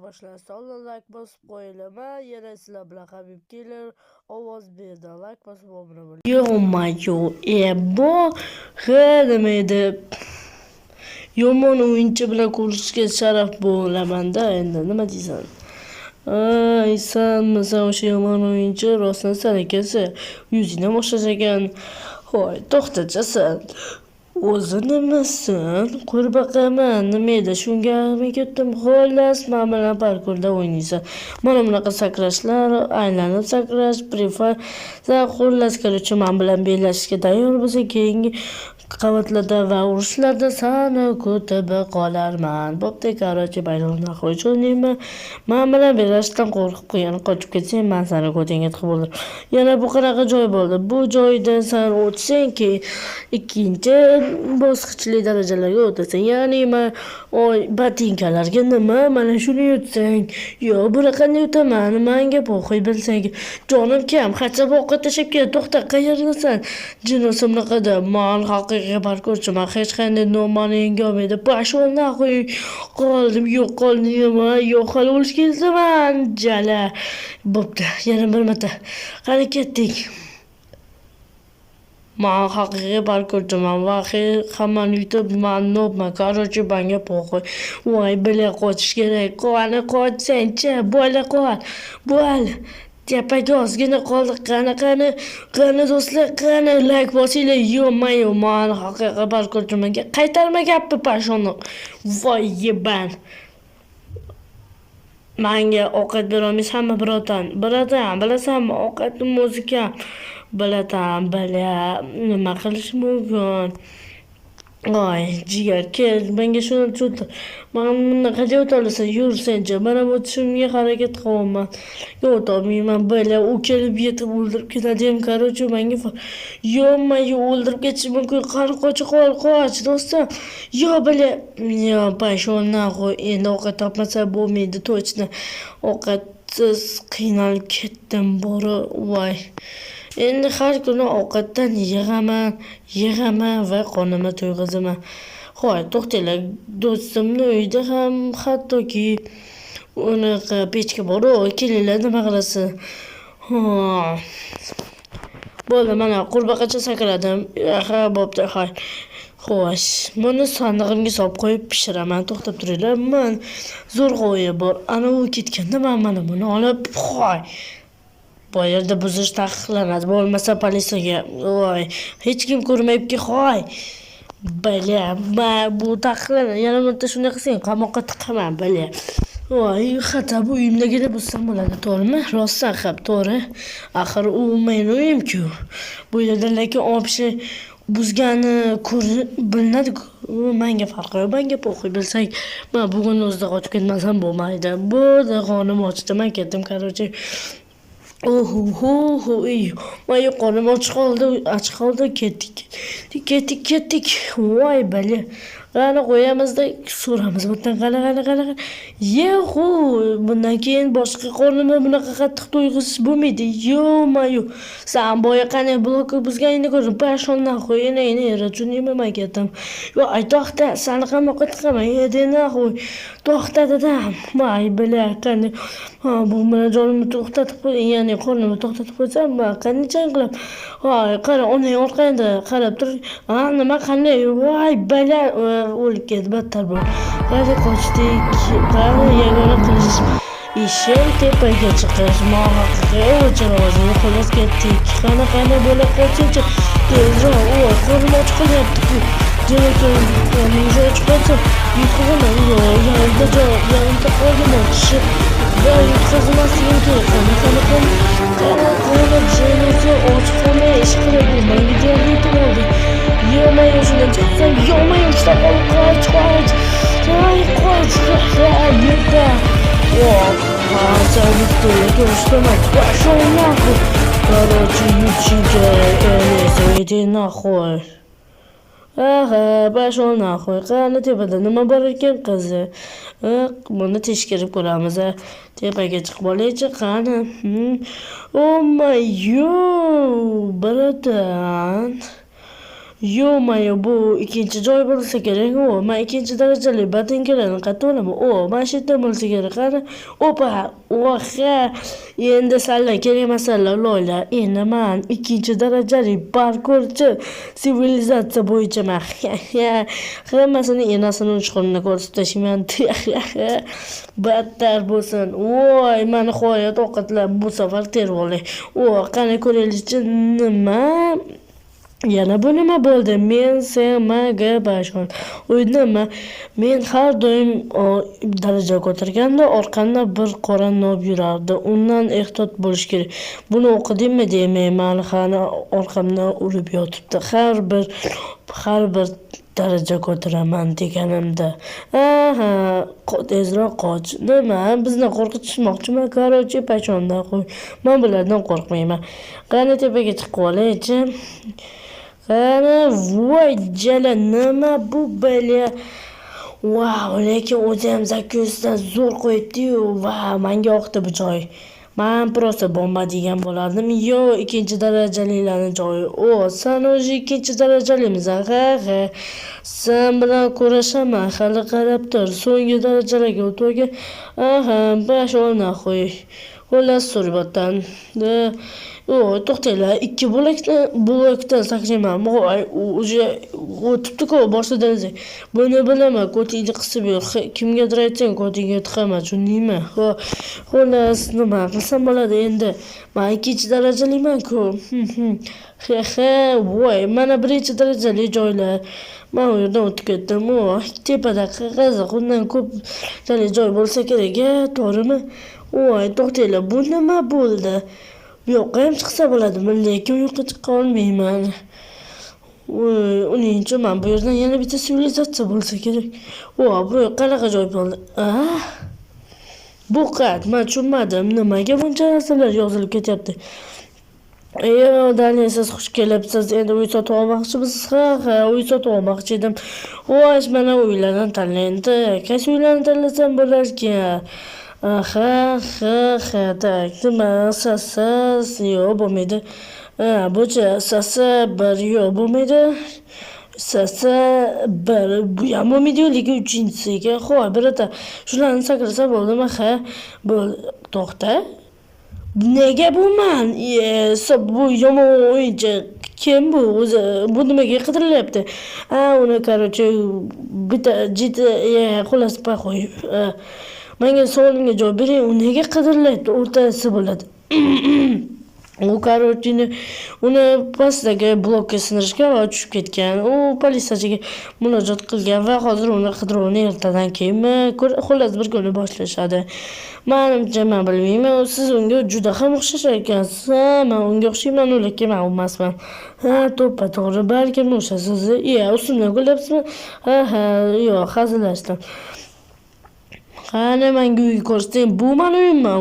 boshlansa oldin like bosib qo'yilaman. Yana sizlar bilan Habib kelar ovoz berdi. Like bosib obuna bo'ling. Yo-mayo, bu nima edi? Yomon o'yinchi bilan ko'rishga sharaf bo'lamanda. Endi nima deysan? Sen o'sha yomon o'yinchi rostdan san ekansan. Yuzingdan o'xshash ekan. Hoy, to'xtachasan. O'zi nimasan? Qurbaqaman, nima edi? Shunga men ketdim. Xullas, men bilan parkurda o'ynaysan. Mana bunaqa sakrashlar, aylanib sakrash, prefire. Xullas, qiluvchi men bilan bellashishga tayyor bo'lsa, keyingi qavatlarda va urushlarda seni kutib qolarman. Bo'pti, qarochi bayramdan qo'yib o'ynayman. Men bilan bellashishdan qo'rqib qo'ygan, qochib ketsang, men seni ko'tingga tiqib o'ldirib. Yana bu qanaqa joy bo'ldi? Bu joyda sen o'tsang-ki, ikkinchi bosqichli darajalarga o'tasan. Ya'ni men botinkalarga nima, mana shuni yutsang, yo bunaqanday o'taman, menga po'xoy bilsang. Jonim kam, hachab ovqat tashab kel, to'xta, qayerdasan? Jinosim naqada, men haqiqiy parkurchiman, hech qanday nomani yenga olmaydi. Pashol nahoy qoldim, yo'q qoldim, yo'q hali o'lish kelsaman, jala. Bo'pti, yana bir marta. Qani ketdik. Men haqiqiy parkurchiman va hammani yutib, men nobman. Qarochi menga po'xoy. Voy, bila qochish kerak. Qani qochsang-chi, bo'la qol. Bo'l. Tepaga ozgina qoldi. Qani do'stlar, qani like bosinglar. Yo-mayo, men haqiqiy parkurchiman. Qaytarma gapni pashoni. Voy, yeban. Menga ovqat berolmaysanmi, birotan? Birotan, bilasanmi, ovqatni o'zi kam. Bilaman, nima qilish mumkin? Voy, jigar, kel, menga shuni tushuntir. Men bunaqa o'ta olasan, yursanchi, mana bu tushimga harakat qilaman. O'tolmayman, bila u kelib yetib o'ldirib ketadi. Qarochi menga yo-mayo o'ldirib ketish mumkin. Qani qoch, do'stim. Yo, bila, yo, pashol nahoy, endi ovqat topmasa bo'lmaydi, to'chni. Ovqatsiz qiynalib ketdim, bora, voy. Endi har kuni ovqatdan yig'aman va qonimni to'yg'izaman. Hoy, to'xtanglar, do'stimni uyida ham hattoki unaqa pechka bor-ku, kelinglar, nima qilasiz? Bo'ldi, mana qurbaqacha sakradim. Ha, bo'pti, hoy. Xo'sh, buni sandig'imga solib qo'yib pishiraman. To'xtab turinglar, men zo'rg'a o'yi bor. Ana u ketganda men mana buni olib, hoy. Bu yerda buzish taqiqlanadi, bo'lmasa politsiyaga. Voy, hech kim ko'rmayapti, hoy. Bila, bu taqiqlanadi. Yana bitta shunday qilsang, qamoqqa tiqaman, bila. Voy, xatab uyimdagina bo'lsam bo'ladi, to'g'rimi? Rostdan ham to'g'ri. Axir u mening uyim-ku. Bu yerda lekin opshi buzgani ko'rinib bilinadi. Menga farqi yo'q, menga po'xoy bilsak, men bugun o'zida qochib ketmasam bo'lmaydi. Bu qonim ochdi, men ketdim, qarochi. Voy, qonim och qoldi, ketdik. Voy, bali. Qani qo'yamizda so'ramiz bundan qani. Yehu, bundan keyin boshqa qornimni bunaqa qattiq to'yg'isiz bo'lmaydi. Yo-mayo. Sen boya qani blok buzganingni ko'rdim. Pashondan qo'yinayni, rachunimi men ketdim. Yo, ay to'xta, seni qamoqqa tiqaman. Edena qo'y. To'xta dedim. Voy, bila, qani. Bu meni jonimni to'xtatib qo'y, ya'ni qornimni to'xtatib qo'ysam, men qanday qilib? Voy, qani, onang orqangda qarab tur. Nima qanday? Voy, bila, o'lib ketdi, battar bu. Qani qochdik, qani yagona qilish. Ishim tepaga chiqish, haqiqiy o'chirozini xullas ketdik. Qani bo'la qolsin-chi. Tezroq, qo'lim och qolyapti-ku. Jinokim, qo'lingiz och qolsa, yutqazaman. Yanimda qoldim ochishi. Va yutqazmasligim kerak. Qani, jinosi och qolmay ish qiladi. Menga jon yetib oldi. Yo-mayo, shundan chiqsam, yo-mayo, ushlab qoch. Qoch, yerda. Sen to'shtamak, pashol nahoy. Qarochi yutishga elesa nahoy. Aha, pashol nahoy. Qani tepada nima bor ekan, qizi? Buni tekshirib ko'ramiz. Tepaga chiqib olaychi, qani. Oh-mayo, bratan. Yo bu ikkinchi joy bo'lsa kerak. Men ikkinchi darajali botinkalarni qayerda olaman? Mana shu yerda bo'lsa kerak. Qani, opa, endi salla kerak masala loyla. Endi men ikkinchi darajali parkurchi sivilizatsiya bo'yichaman. Hammasini enasini uchqunini ko'rsatib tashlayman. Battar bo'lsin. Voy, meni nihoyat ovqatlar bu safar tervolay. Qani ko'raylikchi nima? Yana bu nima bo'ldi? Men senmaga bashon. Nima? Men har doim daraja ko'targanda orqamda bir qora nob yurardi. Undan ehtiyot bo'lish kerak. Buni o'qidingmi deyman, qani orqamdan urib yotibdi. Har bir daraja ko'taraman deganimda. Tezroq qoch. Nima? Bizni qo'rqitishmoqchimi? Qarochi pachonda qo'y. Men bulardan qo'rqmayman. Qani tepaga chiqib olaychi. Qani, voy jala, nima bu bala? Wow, lekin o'zi ham 800 dan zo'r qo'yibdi-yu. Va, menga yoqdi bu joy. Men prosta bomba degan bo'lardim. Yo, ikkinchi darajalilarning joyi. Sen o'zi ikkinchi darajalimisan. Ha. Sen bilan kurashaman. Hali qarab tur. So'nggi darajalarga o'tgan. Bash o'rna qo'y. Xullas surbotdan. To'xtanglar, 2 blokdan sakrayman. O'zi o'tibdi-ku boshida. Buni bilaman, ko'tingni qisib yo'q. Kimgadir aytsang, ko'tingga tiqaman, tushundingmi? Xullas, nima qilsam bo'ladi endi? Men 2 darajaliman-ku. Voy, mana 1 darajali joylar. Men u yerdan o'tib ketdim. Tepada qog'oz, undan ko'p joy bo'lsa kerak-a, to'g'rimi? Voy, to'xtanglar, bu nima bo'ldi? Bu yoqqa ham chiqsa bo'ladimi? Lekin u yoqqa chiqa olmayman. Uning uchun men bu yerdan yana bitta sivilizatsiya bo'lsa kerak. Bu qanaqa joy bo'ldi? Bu qat, men tushunmadim. Nimaga buncha narsalar yozilib ketyapti? Daniel, siz xush kelibsiz. Endi uy sotib olmoqchimisiz? Ha, uy sotib olmoqchi edim. Mana uylardan tanlaydi. Qaysi uylarni tanlasam bo'larkan? Tak, nima sasas yo'q bo'lmaydi. Bucha sasa bir yo'q bo'lmaydi. Sasa bir bu ham bo'lmaydi, lekin 3-chisiga. Xo'p, birata shularni sakrasa bo'ldimi? To'xta. Nega buman? Bu yomon o'yinchi. Kim bu o'zi? Bu nimaga qidirilyapti? Uni qarochi bitta xullas qo'y. Menga savolimga javob bering, u nega qidirilyapti? O'rtasi bo'ladi. U qarochini uni pastdagi blokka sindirishga va tushib ketgan. U politsiyachiga murojaat qilgan va hozir uni qidiruvni ertadan keyinmi, xullas bir kuni boshlashadi. Menimcha, men bilmayman, siz unga juda ham o'xshashar ekansiz. Men unga o'xshayman, lekin men emasman. To'g'ri, balkim o'xshasiz. Ustimdan kulyapsizmi? Yo'q, hazillashdim. Qani, menga uy ko'rsating. Bu meni uyimman.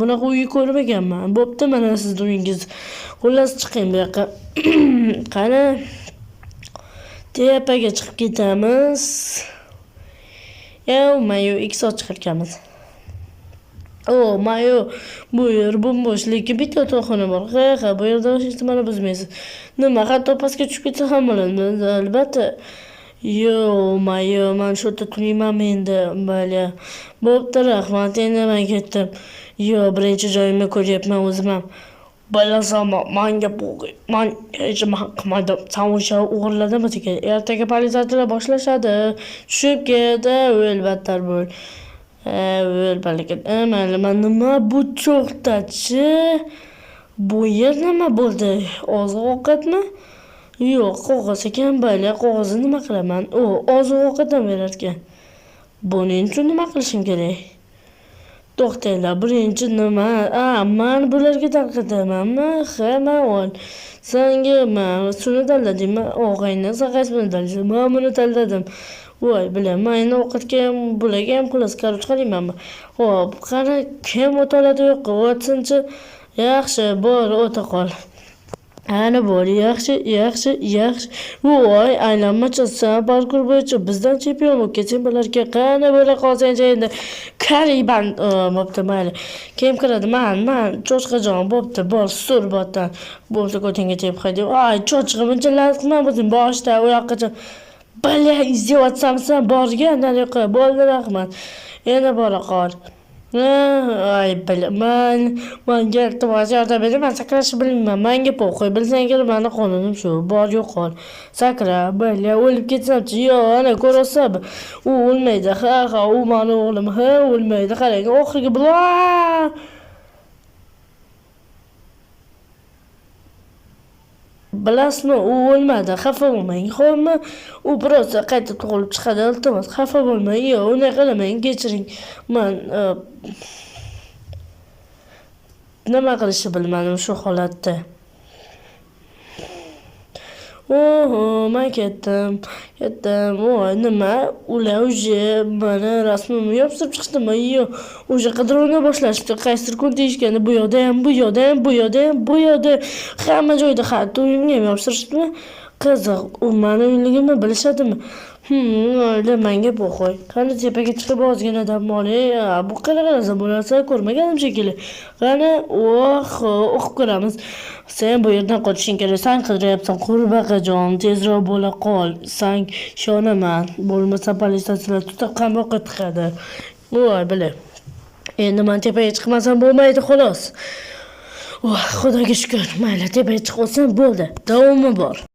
Bunaqa uy ko'rmaganman. Bo'pti, mana sizning uyingiz. Xullas chiqing bu yoqqa. Qani, tepaga chiqib ketamiz. Mayo 2 soat chiqarkanmiz. Mayo, bu yer bo'sh, lekin bitta to'xona bor. Bu yerda hech nimani buzmaysiz. Nima, hatto pastga tushib ketsa ham bo'ladi, albatta. Mayo, men shu yerda turmayman endi. Bo'pti, rahmat, endi men ketdim. Birinchi joyimni ko'ryapman o'zim ham. Bilasan, menga men hech nima qilmadim. Sen o'sha o'g'irladimi degan. Ertaga politsiyachilar boshlashadi. Tushib ket, albatta bo'l. Balkim. Nima bu cho'xtachi? Bu yer nima bo'ldi? Oziq-ovqatmi? Yo'q, qog'oz ekan. Qog'ozni nima qilaman? Oziq-ovqatdan berar ekan. Buning uchun nima qilishim kerak? To'xtanglar, birinchi nima? Men bularga tarqatamanmi? Men ol. Senga men shuni tanladimmi? Og'ayni, sen qaysini tanlading? Men buni tanladim. Voy, bilaman, endi ovqatga ham, bularga ham pul chiqaraymanmi? Xo'p, qani, kim o'ta oladi yo'qqa? O'tsinchi. Yaxshi, bor, o'ta qol. Ana bor, yaxshi. Voy, aylanmachi, sen parkur bo'yicha bizdan chempion bo'lib ketsang bo'larkan. Qani bo'la qolsang endi. qariban bo'pti, mayli. Kim kiradi? Man cho'chqajon bo'pti, bor sur botdan. Bo'lsa ko'tingga tepib qo'ydim. Ay, cho'chqa buncha lazim bo'lsin boshda u yoqqacha. Bala izdevotsamsan borga, nariyoqqa. Bo'ldi, rahmat. Yana bora qol. Ay, manga iltimos yordam bering, men sakrashni bilmayman. Menga qo'y, bilsang meni qonunim shu. Bor yo'qol. Sakra, bala o'lib ketsam-chi? Yo'q, ana ko'rasan. U o'lmaydi. Ha, u meni o'g'lim. Ha, o'lmaydi. Qarang, oxirgi bular. Bilasizmi, u o'lmadi. Xafa bo'lmang, xo'pmi? U biroz qayta tug'ilib chiqadi, iltimos. Xafa bo'lmang. Yo'q, unday qilmang, kechiring. Men nima qilishni bilmadim shu holatda. Oho, men ketdim. Voy, nima? Ular uje meni rasmimni yoptirib chiqdimi? Yo'q, uje qidiruvni boshlashdi. Qaysidir kun deyishganda bu yoqda hamma joyda xat uyimga ham yoptirishdimi? Qiziq, u meni uyligimni bilishadimi? Mayli, menga qo'y. Qani tepaga chiqib ozgina dam olay. Bu qanaqa bo'lsa ko'rmaganim shekilli. Qani, o'qib ko'ramiz. Sen bu yerdan qochishing kerak. Sen qidiryapsan, qurbaqajon, tezroq bo'la qol. Sen ishonaman. Bo'lmasa politsiyachilar tutib qamoqqa tiqadi. Voy, bila. Endi men tepaga chiqmasam bo'lmaydi, xolos. Xudoga shukr. Mayli, tepaga chiqib olsam bo'ldi. Davomi bor.